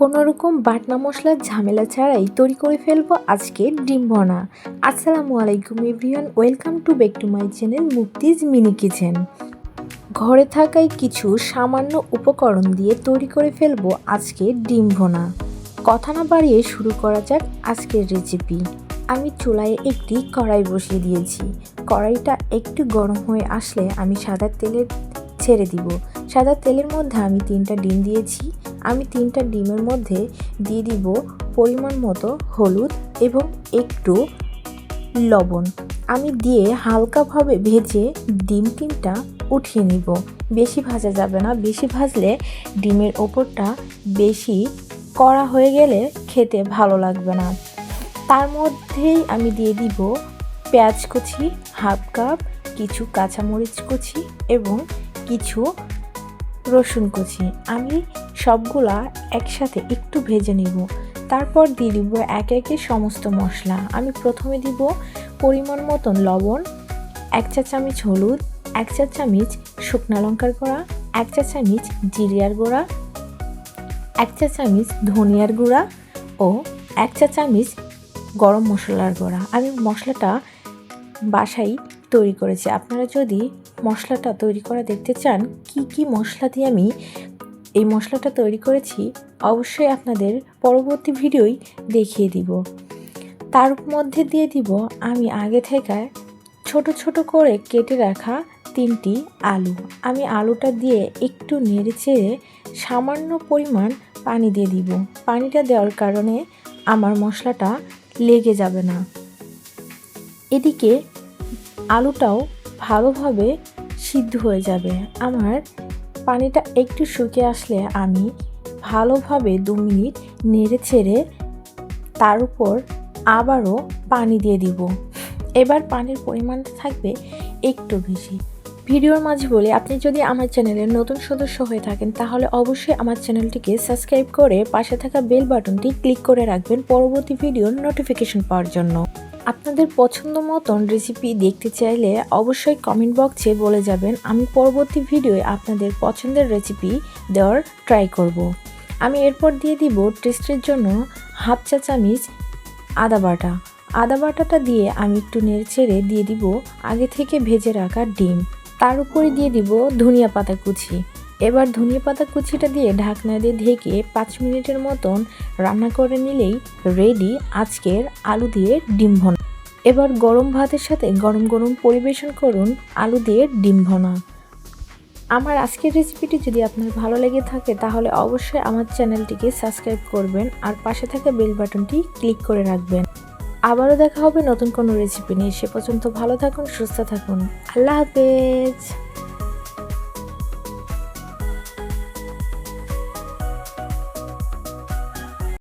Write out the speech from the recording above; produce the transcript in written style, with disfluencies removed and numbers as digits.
কোনোরকম বাটনা মশলার ঝামেলা ছাড়াই তৈরি করে ফেলবো আজকে ডিম ভর্না। আসসালামু আলাইকুম everyone, welcome to back to my channel Mukti's mini kitchen. ঘরে থাকাই কিছু সামান্য উপকরণ দিয়ে তৈরি করে ফেলবো আজকে ডিম ভর্না। কথা না বাড়িয়ে শুরু করা যাক আজকের রেসিপি। আমি চুলায় একটি কড়াই বসিয়ে দিয়েছি। কড়াইটা একটু গরম হয়ে আসলে আমি সাদা তেলে ছেড়ে দিব। সাদা তেলের মধ্যে আমি 3টা ডিম দিয়েছি। আমি 3টা ডিমের মধ্যে দিয়ে দিব পরিমাণ মতো হলুদ এবং একটু লবণ। আমি দিয়ে হালকাভাবে ভেজে ডিম 3টা উঠিয়ে নিব। বেশি ভাজা যাবে না, বেশি ভাজলে ডিমের ওপরটা বেশি কড়া হয়ে গেলে খেতে ভালো লাগবে না। তার মধ্যেই আমি দিয়ে দিব পেঁয়াজ কুচি হাফ কাপ, কিছু কাঁচামরিচ কুচি এবং কিছু রসুন কুচি। আমি সবগুলা একসাথে একটু ভেজে নিব। তারপর দিয়ে দিব একে একে সমস্ত মশলা। আমি প্রথমে দিব পরিমাণ মতন লবণ, 1 চা চামচ হলুদ, 1 চা চামচ শুকনো লঙ্কার গুঁড়া, 1 চা চামচ জিরার গুঁড়া, 1 চা চামচ ধনিয়ার গুঁড়া ও 1 চা চামচ গরম মশলার গুঁড়া। আমি মশলাটা বাসায় তৈরি করেছি। আপনারা যদি মশলাটা তৈরি করা দেখতে চান, কি মশলা দিয়ে আমি এই মশলাটা তৈরি করেছি, অবশ্যই আপনাদের পরবর্তী ভিডিওই দেখিয়ে দিব। তার মধ্যে দিয়ে দিব আমি আগে থেকে ছোট ছোট করে কেটে রাখা 3টি আলু। আমি আলুটা দিয়ে একটু নেড়েচেড়ে সামান্য পরিমাণ পানি দিয়ে দিব। পানিটা দেওয়ার কারণে আমার মশলাটা লেগে যাবে না। এদিকে আলুটাও ভালোভাবে সিদ্ধ হয়ে যাবে। আমার পানিটা একটু শুকিয়ে আসলে আমি ভালোভাবে 2 মিনিট নেড়ে ছেড়ে তার উপর আবারও পানি দিয়ে দিব। এবার পানির পরিমাণটা থাকবে একটু বেশি। ভিডিওর মাঝে বলে, আপনি যদি আমার চ্যানেলের নতুন সদস্য হয়ে থাকেন তাহলে অবশ্যই আমার চ্যানেলটিকে সাবস্ক্রাইব করে পাশে থাকা বেল বাটনটি ক্লিক করে রাখবেন পরবর্তী ভিডিওর নোটিফিকেশন পাওয়ার জন্য। আপনাদের পছন্দ মতন রেসিপি দেখতে চাইলে অবশ্যই কমেন্ট বক্সে বলে যাবেন। আমি পরবর্তী ভিডিওয়ে আপনাদের পছন্দের রেসিপি দেওয়ার ট্রাই করব। আমি এরপর দিয়ে দিব টেস্টের জন্য হাফ চা চামচ আদা বাটা। আদা বাটাটা দিয়ে আমি একটু নেড়েচেড়ে দিয়ে দিব আগে থেকে ভেজে রাখা ডিম। তার উপরে দিয়ে দিব ধনিয়া পাতা কুচি। এবার ধনিয়া পাতা কুচিটা দিয়ে ঢাকনা দিয়ে ঢেকে 5 মিনিটের মতন রান্না করে নিলেই রেডি আজকের আলু দিয়ে ডিম ভর্না। এবার গরম ভাতের সাথে গরম গরম পরিবেশন করুন আলু দিয়ে ডিম ভর্না। আমার আজকের রেসিপিটি যদি আপনার ভালো লেগে থাকে তাহলে অবশ্যই আমার চ্যানেলটিকে সাবস্ক্রাইব করবেন আর পাশে থাকা বেল বাটনটি ক্লিক করে রাখবেন। আবারও দেখা হবে নতুন কোনো রেসিপি নিয়ে। সে পর্যন্ত ভালো থাকুন, সুস্থ থাকুন। আল্লাহ হাফেজ।